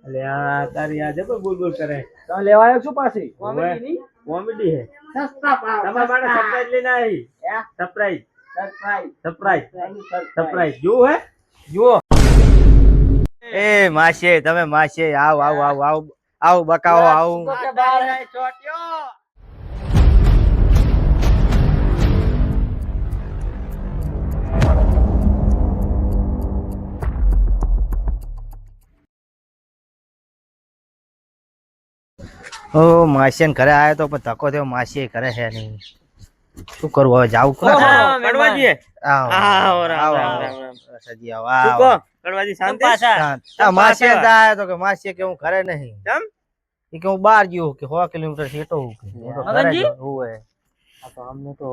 અલે આ તારી આ જબર બોલ બોલ કરે. તો લેવા આવ્યો છું પાછી કોમેડી હે. સસ્તા ભાવ તમારા માટે સરપ્રાઈઝ લઈને આવી. સરપ્રાઈઝ સરપ્રાઈઝ જો હે જુઓ એ માસે તમે માસે આવ આવ આવ આવ આવ બકાવો આવ ઓ માસીને ઘરે આવ્યો તો પણ ધક્કો થયો માસી ઘરે હે નહીં શું કરવું હવે જાવું કડવાજી આવ આવ સજી આવ આવ કડવાજી શાંતિ માસી આવ્યો તો કે માસી કે હું ઘરે નહીં કેમ કે હું બહાર ગયો કે 100 કિલોમીટર છેટો હું કે મગનજી? ઓય આ તો અમને તો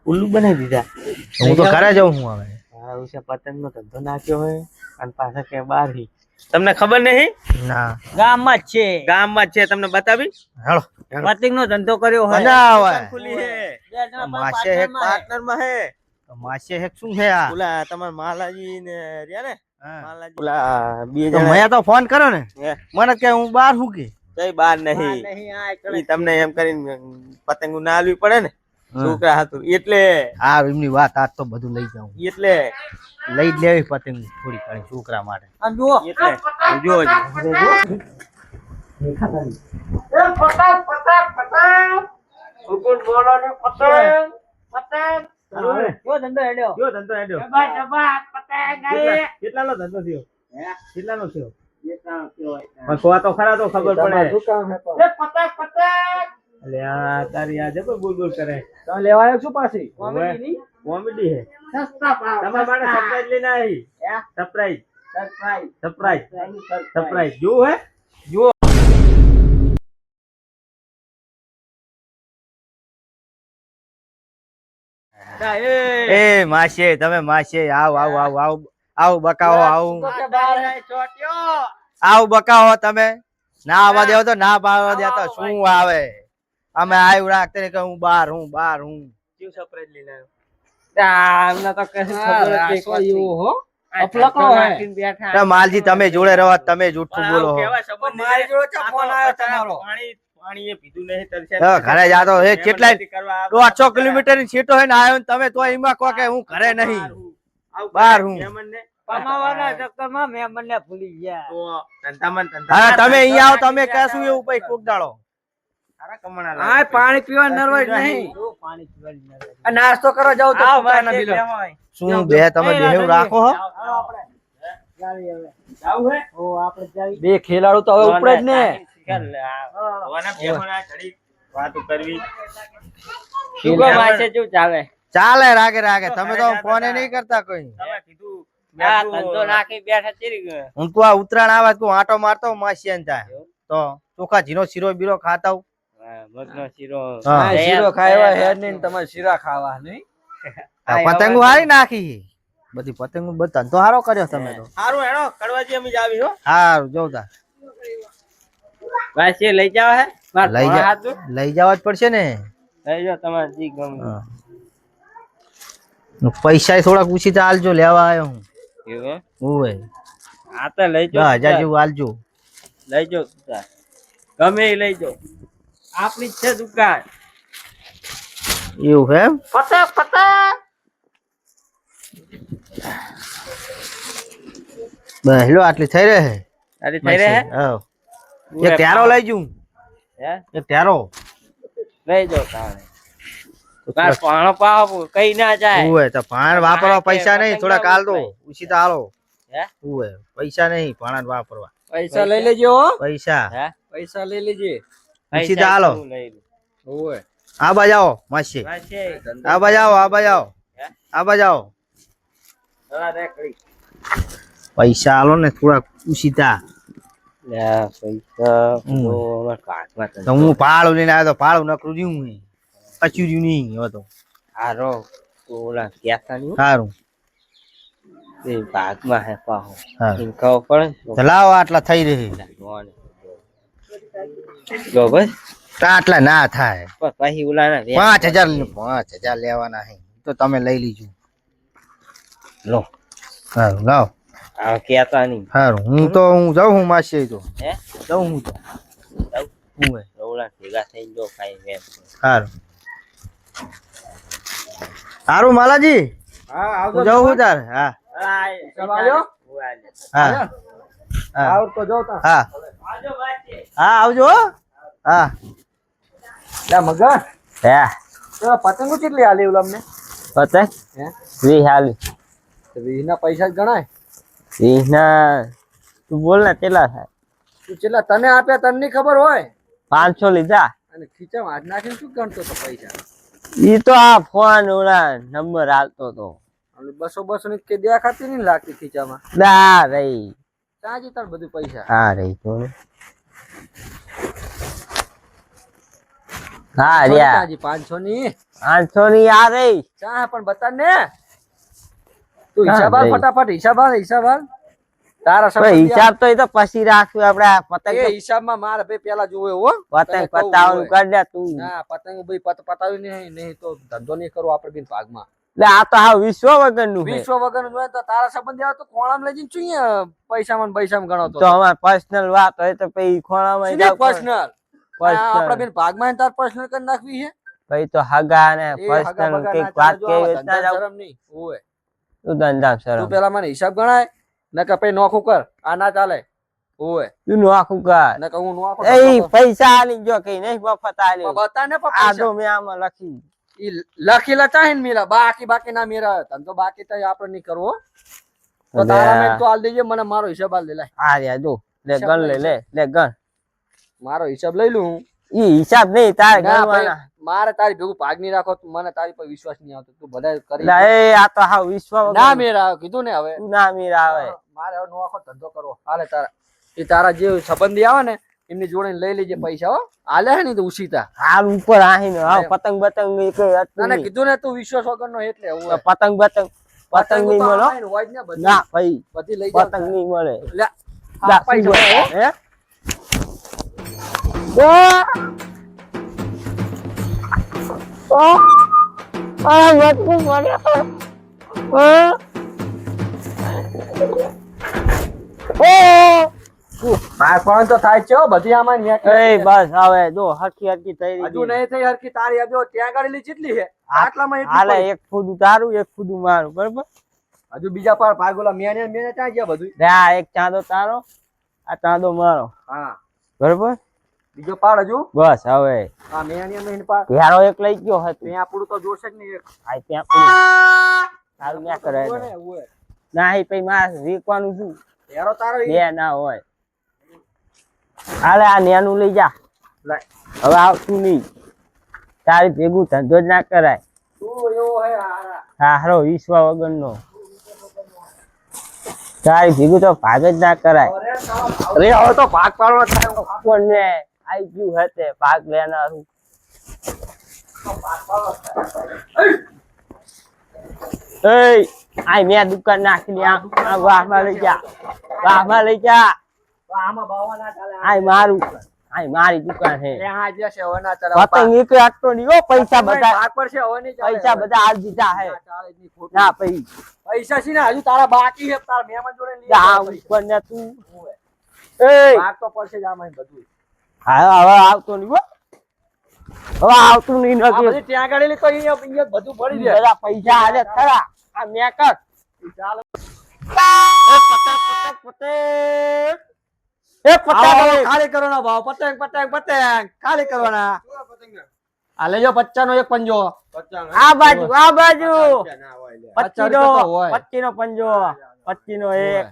ઉલ્લુ બનાવી દીધા. હું તો ઘરે જાઉં હું હવે હા ઉસે પતંગ નો ધંધો નાખ્યો હોય અને પાછા કે બહાર હી તમને ખબર નહીં ના ગામમાં જ છે ગામમાં જ છે તમને બતાવી હેલો પતંગ નો ધંધો કર્યો હોય મજા આવે ખુલી હે માસે એક પાર્ટનર માં હે માસે એક શું છે આ ઓલા તમાર માલાજી ને રહ્યા ને હા. માલાજી ઓલા બે તો જણા મેં તો ફોન કર્યો ને હે મને કે હું બહાર હું કે કઈ બાર નહીં ઈ તમને એમ કરીને પતંગ ના આલવી પડે ને છોકરા હતું એટલે હા એમની વાત આજ તો બધું લઈ જાઉં એટલે લઈ જ લેવી પતંગ થોડી ઘણી છોકરા માટે આમ જુઓ એટલે જોજો જો ધંધો હેડ્યો જો ધંધો હેડ્યો કેટલાનો ધંધો થયો કેટલાનો થયો પણ કહો તો ખરા તો ખબર પડે અલે આ તારી આ જબર બોલ બોલ કરે તો લેવા આવ્યો છું પાછી કોમેડી હે સસ્તા ભાવ તમારા માટે સરપ્રાઈઝ લઈને આવી સરપ્રાઈઝ સરપ્રાઈઝ જો હે જુઓ એ માસે તમે માસે આવ આવ આવ આવ આવ બકાવો આવ આવ બકાવો તમે ના આવવા દેવો તો ના પાડવા દે તો શું આવે અમે આવ્યું રાખતે ને કે હું બહાર હું કેવું સરપ્રાઈઝ લઈને આવ્યો અમને તો કશું ખબર જ નહીં એવું હો અફલકો હોય તો માલજી તમે જોડે રહો તમે જૂઠું બોલો છો. કેવા સંબંધ મારી જોડે તો ફોન આવ્યો તમારો. પાણી એ પીધું નહીં તરસે ઘરે જાતો એ કેટલાય 150 કિલોમીટર ની સીટો હોય ને આવ્યો ને તમે તો એમાં કહો કે હું ઘરે નહીં બહાર હું કમાવાના ચક્કરમાં મેં મને ભૂલી ગયા તો ધંધામાં હા તમે અહીંયા આવો તમે કહેશું એવું પછી કોક દાડો સારા કમાણા હા પાણી પીવા નરવાજ નહીં આ નાસ્તો કરવા જાવ તો પોતાના બિલો શું બે તમે બેહુ રાખો હો બે ખેલાડુ તો હવે ઉપડે જ ને વાતો કરવી ચાલે રાગે રાગે તમે તો ફોન નહીં કરતા કોઈ તમે કીધું હું તો આ ઉતરાણ આવે તું આટો મારતો માસિયાન થાય તો ચોખા જીનો શીરો બીરો ખાતા હું હા શીરો ખાવા હેડ નહીં તમારે શીરા ખાવા નહીં પતંગો હારી નાખી બધી પતંગો બધો ધંધો હારો કર્યો તમે તો સારું હેડો કડવાજી અમે જ આવી હો હારું જોતા લઈ જાવ હે લઈ જવા જ પડશે ને લઈ જાવ તમારે જી ગમે હા. પૈસા થોડાક પૂછી તો આલજો લેવા આવ્યો હું એવું ઓય આ તો લઈ 10,000 જેવું આલજો લઈ જાવ ગમે એ લઈ જાવ આપણી જ છે દુકાન એવું હે એમ? બસ લો આટલી થઈ રહે તારી થઈ રહે હા એક ત્યારો લઈ જઉં હે એક ત્યારો લઈ જાવ તારે બાર પાણો પાવ કઈ ના જાય ઓય તો પાણ વાપરવા પૈસા નહીં થોડા કાલ દો ઉછી તો આલો હે ઓય પૈસા નહીં પાણ વાપરવા પૈસા લઈ લેજો હો પૈસા હે પૈસા લઈ લેજે ઉછી તો આલો ઓય આ બજાવો માસી આ બજાવો આ બજાવો આ બજાવો પૈસા આલો ને થોડા ઉછીતા તો હું પાળું લઈને આવ્યો તો પાળું નકરું જ્યું નહીં કચ્યું નહીં હવે તો સારું ભાગમાં હે પાહો સારું ખબર પડે તો લાવો આટલા થઈ રહી જો બસ આટલા ના થાય પછી ઓલા 5,000 લેવાના હે તો તમે લઈ લીજો લો સારું લાવો આ કેતા નહીં. સારું હું જાઉં હું માસી તો હે જાઉં હું તો હું હે રવલા ભેગા થઈ જો ખાઈ એમ. સારું સારું માલાજી હા હું જાઉં હું તાર હા હિસાબ આવ્યો? હા હા આવ તો જો તા. હા આજો બાકી. હા આવજો હો. હા લે મગન હે તો પતંગો કેટલી આલી ઓલા અમને? પતંગ હે 20 હાલી. તો વીના પૈસા જ ગણાય. 20 ના તું બોલ ને કેટલા થાય? તું કેટલા તને આપ્યા તને ની ખબર હોય 500 લીધા. અને ખીચામાં હાથ નાખીને શું ગણતો તો પૈસા? ઈ તો આ ફોન ઓલા નંબર આલતો તો. અને 200 ની કે દેખાતી નહીં લાગતી ખીચામાં. ના રહી. ક્યાં જતા બધું પૈસા? હા રહી તો ને. હા રહ્યા. 500 ની 500 ની આ રહી. ચા પણ બતા ને તું હા, હિસાબ આલ ભાઈ. ફટાફટ હિસાબ આલ તારા હવે સંબંધી હિસાબ તો એ તો પછી રાખશું આપણે આ પતંગ એ તો હિસાબમાં મારે ભાઈ પેલા જોવે હો પતંગ તને કહું પતાવવાનું હોય. કરી દે તું. ના પતંગ ભાઈ પતાવી નહીં તો ધંધો નહીં કરવો આપણે બી ભાગમાં એટલે આ તો આ વિશ્વ વગરનું છે. વિશ્વ વગર જોઈએ તો તારા સંબંધી આવે તો કોણામ લઈ જઈને શું પૈસામાં ગણો તો અમાર પર્સનલ વાત હોય તો પછી ખોણામાં જાવ પર્સનલ Personal. આપડા બેન ભાગમાં તાર પર્સનલ કરી નાખવી છે પછી તો હગા ને એ હગા પર્સનલ બગા કઈક ના વાત ચાલે જો, કેવી આવા રીતના ધંધા જાવ શરમ નહીં ઓય તું ધંધા શરમ તું પેલા મને હિસાબ ગણાય નકર પછી નોખું કર આ ના ચાલે ઓય તું નોખું કર નકર હું નોખો એ પૈસા આલી જો કઈ નહીં મફત આલી બતા ને આ પૈસા તો મેં આમાં લખી ઈ લખેલા ચાહે ને મીરા બાકી ના મીરા ધંધો બાકી તો આપણે નહીં કરવો તો તારા મેં તો આલ દેજે મને મારો હિસાબ આલ દે લાય આ રહ્યા જો લે હિસાબ ગણ લઈ લે ગણ મારો હિસાબ લઈ લઉં હું ઈ હિસાબ નહીં તારે ના ભાઈ, ગણવાના મારે તારી ભેગું ભાગ નહીં રાખો મને તારી પર વિશ્વાસ નહીં આવતો તું બધા કરી લે એ આ તો હાવ વિશ્વ ના વગર મેરા કીધું ને હવે તું ના મીર આવે મારે હવે નો આખો ધંધો કરવો હાલે તારા એ તારા જે સંબંધી આવે ને એમની જોડે લઈ લેજે પૈસા હો હાલે હે ને તો ઉસીતા હાલ ઉપર આહીને હાવ પતંગ બતંગ ની કઈ હતું ના નહીં. કીધું ને તું વિશ્વાસ વગર નો એટલે તો પતંગ પતંગ નહીં મળે હો. ના ભાઈ બધી લઈ પતંગ નહીં મળે લે લા, પૈસા શું હો. હે? માર પણ તો થાય છે હો, બધી આમાં ન્યા કે એ બસ હવે જો હરખી હરખી થઈ રહી હજુ નહીં થઈ હરકી તારી હજુ ત્યાં ગાડી કેટલી છે આટલામાં એટલી હાલે પડી. એક ફૂદું તારું એક ફૂદું મારું બરોબર હજુ બીજા પર ભાગોલા મેને ક્યાં ગયા બધું લે આ એક ચાંદો તારો આ ચાંદો મારો હા બરોબર બીજો પાડ હજુ બસ હવે હા મેને પાડ ઘેરો એક લઈ ગયો હતો ત્યાં પૂરું તો જોશે જ નહીં એક આ ત્યાં પેલું તારું ના કરે ઉભો ને, ઉભો. ના એ પછી મારે વીકવાનું શું હેરો તારો ઈ. બે ના હોય હાલે આ નેનું લઈ જા લાય. હવે આવતું નહીં તારી ભેગું ધંધો જ ના કરાય તું એવો હે હારા. હારો વિશ્વ વગરનો તારી ભેગું તો ભાગ જ ના કરાય અરે હવે તો ભાગ પાડવાનો થાય આપણને આઈ ગયું હતે ભાગ લેનારું એ આઈ મેં દુકાન નાખી આ વાહમાં લઈ જા આમાં બાવા ના ચાલે આઈ મારું આઈ મારી દુકાન છે ત્યાં જે છે હવે ના ચાલે પતંગ એક આટલો નહીં હો પૈસા બધા ભાગ પર છે હવે નહીં ચાલે પૈસા બધા આલ દીધા હે ના ચાલે જ નહીં, ખોટું. ના પછી પૈસા છે ને હજુ તારા બાકી છે તારા મહેમાન જોડે લઈ આ આવજો પૈસા. ઉપર ને તું એ ભાગ તો પડશે જ આમાં બધું હા હવે આવતો નહીં હો હવે આવતું નહીં આ નથી બધી ત્યાં ગાડી તો અહીંયા બધું પડી જાય બધા પૈસા આલે ખરા આ મેકર ચાલો એ પતંગ ખાલી કરવાના ભાવ પતંગ ખાલી કરવાના આ લેજો 50 નો એક પંજો આ બાજુ 25 નો હોય. 25 નો પંજો 25 નો એક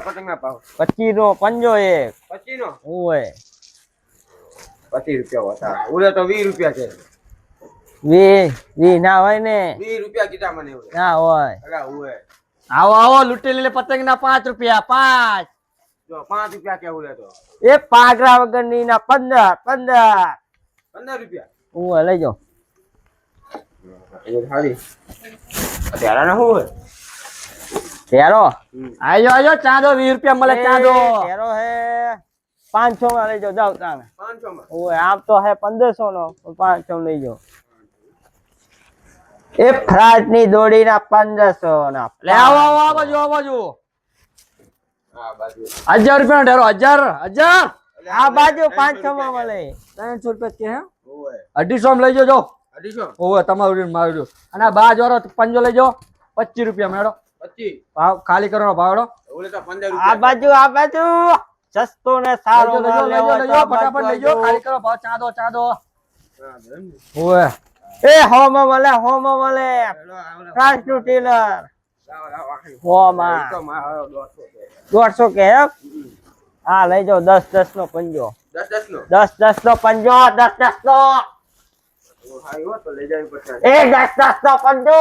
પતંગ ના ભાવ 25 નો પંજો એક 25 નો ઓય 25 રૂપિયા હતા ઓલે તો 20 રૂપિયા છે વી ના હોય ને 20 રૂપિયા કીધા મને ઓલે ના હોય અલા ઓએ આવો લૂટી લે પતંગ ના 5 રૂપિયા 5 જો 5 રૂપિયા કે ઓલે તો એ પાગરા વગર ની ના 15 રૂપિયા ઓય લઈ જાઓ એ ખાલી અત્યારે ના હોય તેરો આયો ચાંદો 20 રૂપિયા મળે ચાંદો તેરો હે 500 માં લઈ જાઓ જાઓ તમે 500 માં ઓય આમ તો હે 1500 નો 500 લઈ જાઓ એ ફ્રાટ ની દોડી ના 1500 ના લે આવો આવો આ બાજુ આ બાજુ 1000 રૂપિયા ઢેરો 1000 આ બાજુ 500 માં મળે 300 રૂપિયા કે હે 250 માં લઈ જાઓ 250 ઓવે તમારું મારું અને આ બાજ વાળો પંજો લઈ જાઓ 25 રૂપિયા મેળો 25 ભાવ ખાલી કરવાનો ભાવડો ઓલે તો 15 આ બાજુ સસ્તો ને સારો માલ લેવો લઈ જાઓ ફટાફટ લઈ જાઓ ખાલી કરો ભાવ ચાદો ઓવે એ હોમાં મળે ફ્રાન્સ નું ટેલર હોમાં 150 કે હા લઈ જાઓ 10 નો પંજો 10 નો પંજો 10 નો એ 10 નો પંજો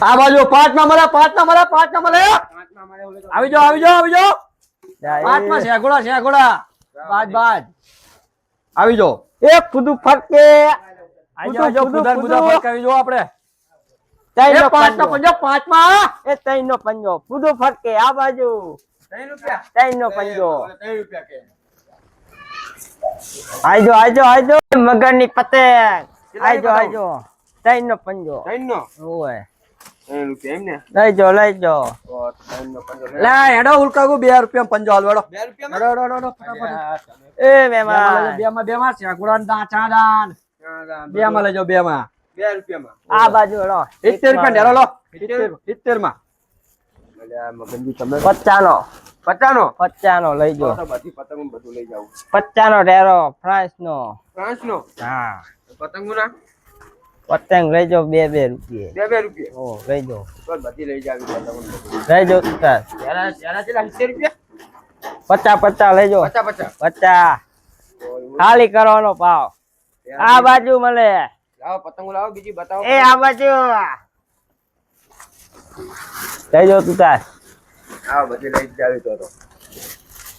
આ બાજુ 5 માં મળે આવી જાઓ 5 માં શેગોડા બાજ આવી જાઓ એ ખુદું ફરકે ફટકાવી જો આપણે 3 નો 5 નો પંજો 5 માં એ 3 નો પંજો ખુદું ફરકે આ બાજુ 3 નો પંજો આજો મગર ની પતંગ આજો 3 નો પંજો ઓય લઈ જાઓ લે હેડો ઉલકાગુ 2 રૂપિયા પંજો હાલવાડો 2 રૂપિયા ફટાફટ એ મેમાં બે માં શેગોડા ના ચાદાન 2 માં લઈ જાઓ 2 માં 2 રૂપિયામાં આ બાજુ લો 70 રૂપિયા ઢેરો લો 70 માં 50 નો લઈ જાઓ 50 નો ઢેરો ફ્રાન્સ નો હા પતંગ લઈ જાઓ 2 રૂપિયા ઓ લઈ જાઓ લઈ જાઓ 50 લઈ જાઓ 50 ખાલી કરવાનો ભાવ આ બાજુ મળે પતંગો લાવો બીજી બતાવો એ આ બાજુ લઈ જાઓ તુતાર બધી લઈ જાવી તો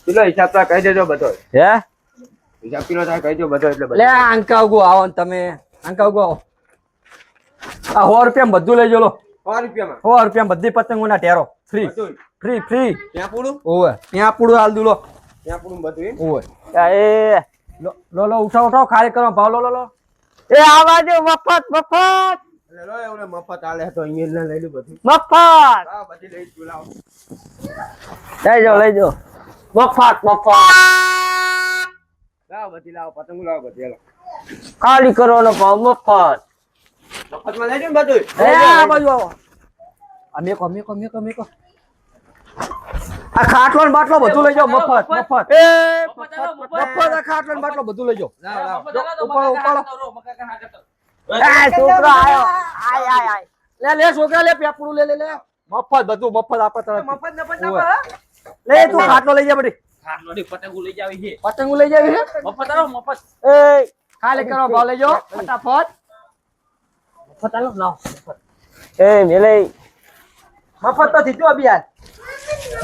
પેલો હિસાબ તો કહી દેજો બધો હે હિસાબ પેલો થાય કહી દો બધો એટલે લે અંકાવગુ આવો ને તમે અંકાવગુ આવો આ 100 રૂપિયા બધું લઈ જાઓ 100 રૂપિયા બધી પતંગો ના ટેરો ફ્રી ત્યાં પૂડું ઓવે ત્યાં પૂડું હાલ દુલો ત્યાં પૂડું બધું ઓવે એ લો ઉઠાવ ખાલી કરો ભાવ લો એ આ બાજુ મફત લો એવડે મફત આલે તો અહીંયા લઈ લો બધું મફત આ બધી લઈ લાવો લઈ જાઓ મફત લાવો બધી લાવો પતંગ લાવો બધી લાવો ખાલી કરવાનો ભાવ મફત મફતમાં લઈ જો બધું એ આ બાજુ આવો આ મેકો આ ખાટલો ને બાટલો બધું લઈ જાઓ મફત એ મફત આ ખાટલો ને બાટલો બધું લઈ જાઓ ઉપાડો એ છોકરો આયો આય લે છોકરા લે પેપડું લે મફત બધું મફત આપે મફત લે તું ખાટલો લઈ જા બધી ખાટલો ની પતંગો લઈ જાવી છે મફત આવો મફત એ ખાલી કરો ભાવ લઈ જાઓ ફટાફટ મફત આલો લાવ એ મેલે મફત તો દીધો અભિયાન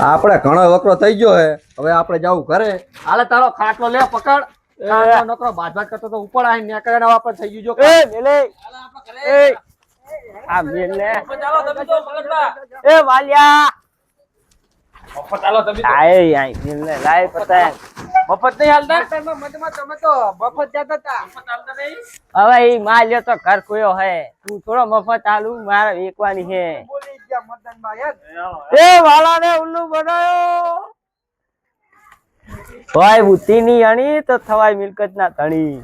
આપણે ઘણો વકરો થઈ ગયો હે હવે આપણે જાવું ઘરે હાલે તારો ખાટલો લે પકડ ખાટલો નકરો ભાત કરતો તો ઉપર આઈ ને કરે આપણે થઈ ગયું જો એ મેલે એ આ મેલે એ વાલિયા મફત આલો તમે આય મેલે લાય પતંગ મફત નહીં હાલતા મતમાં તમે તો મફત જતા હતા મફત હાલતા નહીં હવે ઈ માલ્યો તો ઘર કોયો હે તું થોડો મફત આલુ મારે વેકવાની હે બોલી ગયા મતદાન માં યાર એ વાલાને ઉલ્લુ બનાયો ભાઈ બુદ્ધિ ની અણી તો થવાય મિલકત ના ધણી